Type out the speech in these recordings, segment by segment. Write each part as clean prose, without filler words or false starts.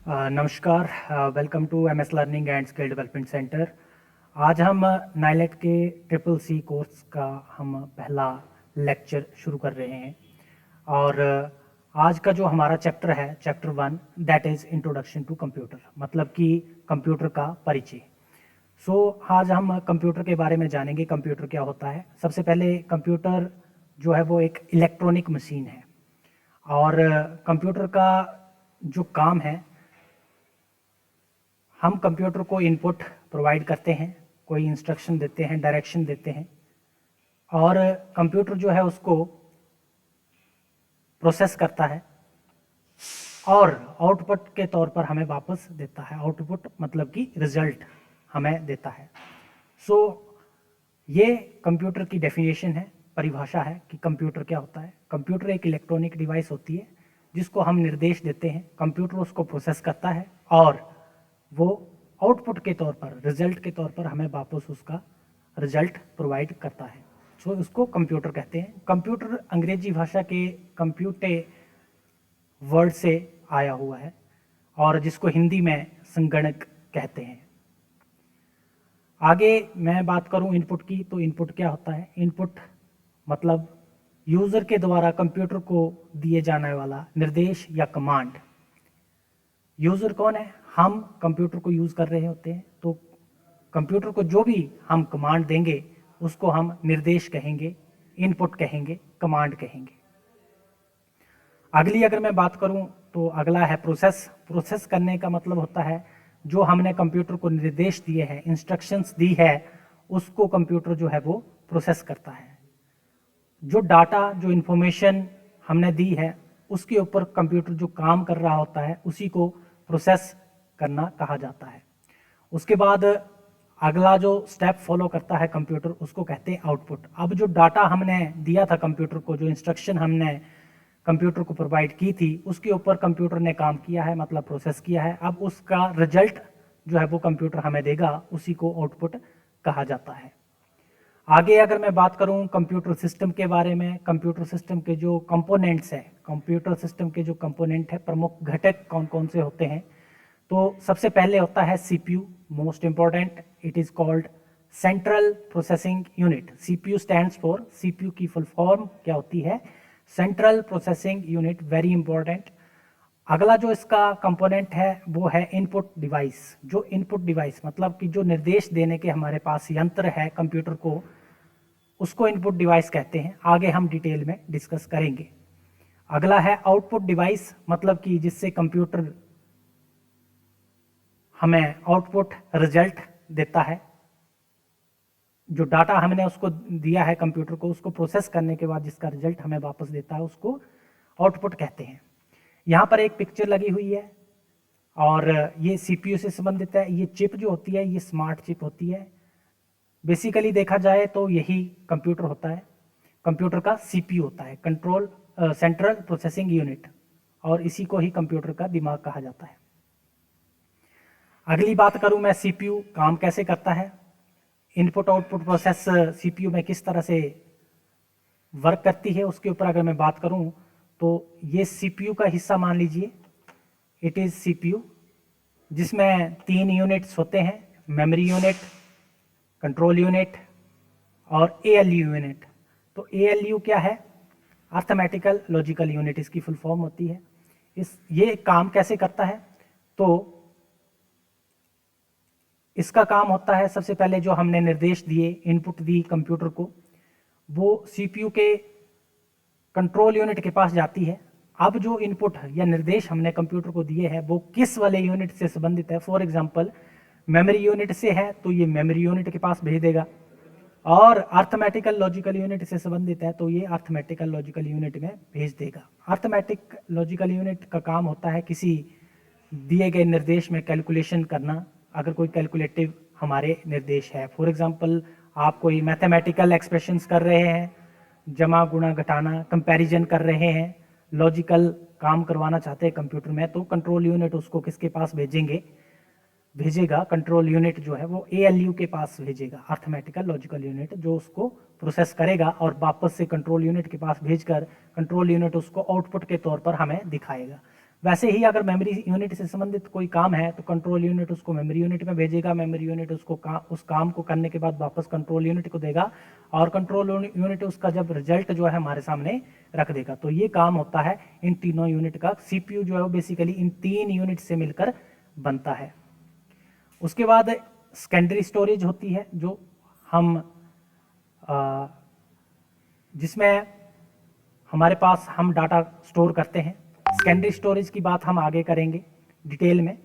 नमस्कार। Welcome to MS learning and skill development centre. आज हम नाइलेट के ट्रिपल सी कोर्स का हम पहला लेक्चर शुरू कर रहे हैं और आज का जो हमारा चैप्टर है chapter 1 that is introduction to computer, मतलब कि कंप्यूटर का परिचय। आज हम कंप्यूटर के बारे में जानेंगे। कंप्यूटर क्या होता है। सबसे पहले कंप्यूटर जो है वो एक इलेक्ट्रॉनिक मशीन है और कंप्यूटर का जो काम है, हम कंप्यूटर को इनपुट प्रोवाइड करते हैं, कोई इंस्ट्रक्शन देते हैं, डायरेक्शन देते हैं और कंप्यूटर जो है उसको प्रोसेस करता है और आउटपुट के तौर पर हमें वापस देता है। आउटपुट मतलब कि रिजल्ट हमें देता है। ये कंप्यूटर की डेफिनेशन है, परिभाषा है कि कंप्यूटर क्या होता है। कंप्यूटर एक इलेक्ट्रॉनिक डिवाइस होती है जिसको हम निर्देश देते हैं, कंप्यूटर उसको प्रोसेस करता है और वो आउटपुट के तौर पर, रिजल्ट के तौर पर हमें वापस उसका रिजल्ट प्रोवाइड करता है। उसको कंप्यूटर कहते हैं। कंप्यूटर अंग्रेजी भाषा के कंप्यूटे वर्ड से आया हुआ है और जिसको हिंदी में संगणक कहते हैं। आगे मैं बात करूं इनपुट की, तो इनपुट क्या होता है। इनपुट मतलब यूज़र के द्वारा कंप्यूटर को दिए जाने वाला निर्देश या कमांड। यूज़र कौन है? हम कंप्यूटर को यूज़ कर रहे होते हैं, तो कंप्यूटर को जो भी हम कमांड देंगे उसको हम निर्देश कहेंगे, इनपुट कहेंगे, कमांड कहेंगे। अगली अगर मैं बात करूं तो अगला है प्रोसेस। प्रोसेस करने का मतलब होता है जो हमने कंप्यूटर को निर्देश दिए हैं, इंस्ट्रक्शंस दी है, उसको कंप्यूटर जो है वो प्रोसेस करता है। जो डाटा, जो इन्फॉर्मेशन हमने दी है उसके ऊपर कंप्यूटर जो काम कर रहा होता है उसी को प्रोसेस करना कहा जाता है। उसके बाद अगला जो स्टेप फॉलो करता है कंप्यूटर, उसको कहते हैं आउटपुट। अब जो डाटा हमने दिया था कंप्यूटर को, जो इंस्ट्रक्शन हमने कंप्यूटर को प्रोवाइड की थी, उसके ऊपर कंप्यूटर ने काम किया है, मतलब प्रोसेस किया है। अब उसका रिजल्ट जो है वो कंप्यूटर हमें देगा, उसी को आउटपुट कहा जाता है। आगे अगर मैं बात करूं कंप्यूटर सिस्टम के बारे में, कंप्यूटर सिस्टम के जो कंपोनेंट्स हैं, कंप्यूटर सिस्टम के जो कंपोनेंट है, प्रमुख घटक कौन कौन से होते हैं, तो सबसे पहले होता है CPU, most important. It is called central processing unit. CPU stands for, CPU की फुल फॉर्म क्या होती है? Central processing unit, very important. अगला जो इसका कंपोनेंट है वो है इनपुट डिवाइस। जो इनपुट डिवाइस मतलब कि जो निर्देश देने के हमारे पास यंत्र है कंप्यूटर को, उसको इनपुट डिवाइस कहते हैं। आगे हम डिटेल में डिस्कस करेंगे। अगला है आउटपुट डिवाइस, मतलब कि जिससे कंप्यूटर हमें आउटपुट रिजल्ट देता है। जो डाटा हमने उसको दिया है कंप्यूटर को, उसको प्रोसेस करने के बाद जिसका रिजल्ट हमें वापस देता है उसको आउटपुट कहते हैं। यहाँ पर एक पिक्चर लगी हुई है और ये सीपीयू से संबंधित है। ये चिप जो होती है ये स्मार्ट चिप होती है। बेसिकली देखा जाए तो यही कंप्यूटर होता है। कंप्यूटर का सीपीयू होता है, कंट्रोल सेंट्रल प्रोसेसिंग यूनिट, और इसी को ही कंप्यूटर का दिमाग कहा जाता है। अगली बात करूं मैं, सीपीयू काम कैसे करता है, इनपुट आउटपुट प्रोसेस सीपीयू में किस तरह से वर्क करती है, उसके ऊपर अगर मैं बात करूं तो ये सीपीयू का हिस्सा मान लीजिए। इट इज सीपीयू, जिसमें 3 यूनिट्स होते हैं, मेमोरी यूनिट, कंट्रोल यूनिट और एएलयू यूनिट। तो एएलयू क्या है? अर्थमेटिकल लॉजिकल यूनिट इसकी फुल फॉर्म होती है। ये काम कैसे करता है? तो इसका काम होता है, सबसे पहले जो हमने निर्देश दिए, इनपुट दी कंप्यूटर को, वो सीपीयू के कंट्रोल यूनिट के पास जाती है। अब जो इनपुट या निर्देश हमने कंप्यूटर को दिए हैं वो किस वाले यूनिट से संबंधित है? फॉर एग्जांपल मेमोरी यूनिट से है तो ये मेमोरी यूनिट के पास भेज देगा, और अर्थमेटिकल लॉजिकल यूनिट से संबंधित है तो ये अर्थमेटिकल लॉजिकल यूनिट में भेज देगा। अर्थमेटिक लॉजिकल यूनिट का काम होता है किसी दिए गए निर्देश में कैलकुलेशन करना। अगर कोई कैलकुलेटिव हमारे निर्देश है, फॉर एग्जांपल आप कोई मैथमेटिकल एक्सप्रेशंस कर रहे हैं, जमा गुणा घटाना कंपैरिजन कर रहे हैं, लॉजिकल काम करवाना चाहते हैं कंप्यूटर में, तो कंट्रोल यूनिट उसको किसके पास भेजेगा? कंट्रोल यूनिट जो है वो एएलयू के पास भेजेगा, अर्थमेटिकल लॉजिकल यूनिट, जो उसको प्रोसेस करेगा और वापस से कंट्रोल यूनिट के पास भेजकर कंट्रोल यूनिट उसको आउटपुट के तौर पर हमें दिखाएगा। वैसे ही अगर मेमोरी यूनिट से संबंधित कोई काम है तो कंट्रोल यूनिट उसको मेमोरी यूनिट में भेजेगा, मेमोरी यूनिट उसको उस काम को करने के बाद वापस कंट्रोल यूनिट को देगा और कंट्रोल यूनिट उसका जब रिजल्ट जो है हमारे सामने रख देगा। तो ये काम होता है इन तीनों यूनिट का। सीपीयू जो है वो बेसिकली इन 3 यूनिट से मिलकर बनता है। उसके बाद सेकेंडरी स्टोरेज होती है जो हम जिसमें हमारे पास हम डाटा स्टोर करते हैं। सेकेंडरी स्टोरेज की बात हम आगे करेंगे डिटेल में।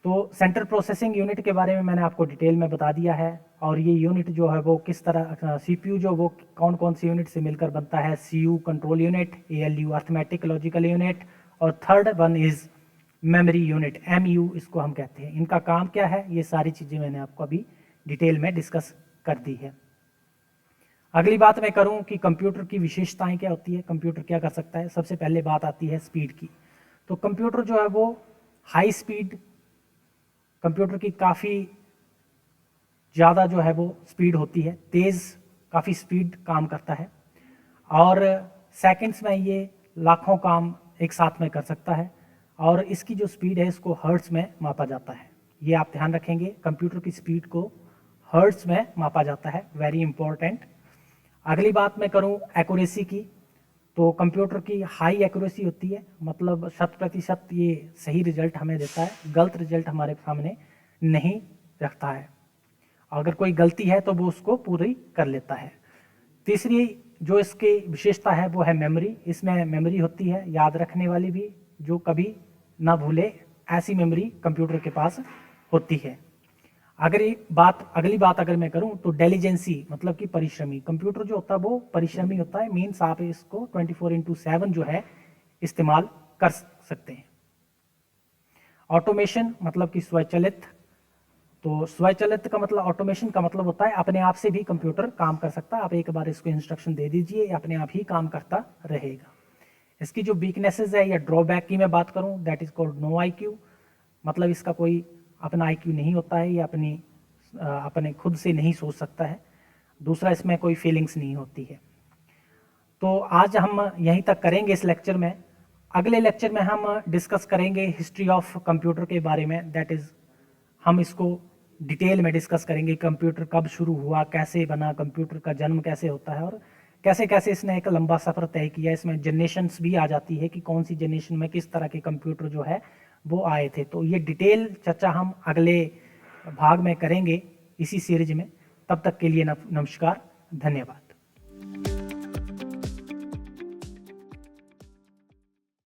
तो सेंट्रल प्रोसेसिंग यूनिट के बारे में मैंने आपको डिटेल में बता दिया है और ये यूनिट जो है वो किस तरह सीपीयू जो वो कौन कौन सी यूनिट से मिलकर बनता है। CU control unit, ALU arithmetic logical unit और third one is memory unit, MU इसको हम कहते हैं। इनका काम क्या है ये सारी चीज़ें मैंने आपको अभी डिटेल में डिस्कस कर दी है। अगली बात मैं करूं कि कंप्यूटर की विशेषताएं क्या होती है, कंप्यूटर क्या कर सकता है। सबसे पहले बात आती है स्पीड की। तो कंप्यूटर जो है वो हाई स्पीड, कंप्यूटर की काफ़ी ज़्यादा जो है वो स्पीड होती है, तेज़ काफ़ी स्पीड काम करता है और सेकंड्स में ये लाखों काम एक साथ में कर सकता है और इसकी जो स्पीड है इसको हर्ट्ज में मापा जाता है। ये आप ध्यान रखेंगे, कंप्यूटर की स्पीड को हर्ट्ज में मापा जाता है, वेरी इंपॉर्टेंट। अगली बात मैं करूं एक्यूरेसी की, तो कंप्यूटर की हाई एक्यूरेसी होती है, मतलब 100% ये सही रिजल्ट हमें देता है, गलत रिजल्ट हमारे सामने नहीं रखता है। अगर कोई गलती है तो वो उसको पूरी कर लेता है। तीसरी जो इसकी विशेषता है वो है मेमोरी। इसमें मेमोरी होती है याद रखने वाली भी, जो कभी ना भूले ऐसी मेमोरी कंप्यूटर के पास होती है। अगली बात अगर मैं करूं तो डेलीजेंसी मतलब कि परिश्रमी। कंप्यूटर जो होता है वो परिश्रमी होता है, मीन्स आप इसको 24/7 जो है इस्तेमाल कर सकते हैं। ऑटोमेशन मतलब कि स्वचालित। तो स्वचालित का मतलब, ऑटोमेशन का मतलब होता है अपने आप से भी कंप्यूटर काम कर सकता है। आप एक बार इसको इंस्ट्रक्शन दे दीजिए, अपने आप ही काम करता रहेगा। इसकी जो वीकनेसेस है या ड्रॉबैक की मैं बात करूं, that is called no IQ, मतलब इसका कोई अपना आईक्यू नहीं होता है, या अपने खुद से नहीं सोच सकता है। दूसरा, इसमें कोई फीलिंग्स नहीं होती है। तो आज हम यहीं तक करेंगे इस लेक्चर में। अगले लेक्चर में हम डिस्कस करेंगे हिस्ट्री ऑफ कंप्यूटर के बारे में, दैट इज हम इसको डिटेल में डिस्कस करेंगे। कंप्यूटर कब शुरू हुआ, कैसे बना, कंप्यूटर का जन्म कैसे होता है और कैसे कैसे इसने एक लंबा सफ़र तय किया। इसमें जनरेशन्स भी आ जाती है कि कौन सी जनरेशन में किस तरह के कंप्यूटर जो है वो आए थे। तो ये डिटेल चर्चा हम अगले भाग में करेंगे इसी सीरीज में। तब तक के लिए नमस्कार, धन्यवाद।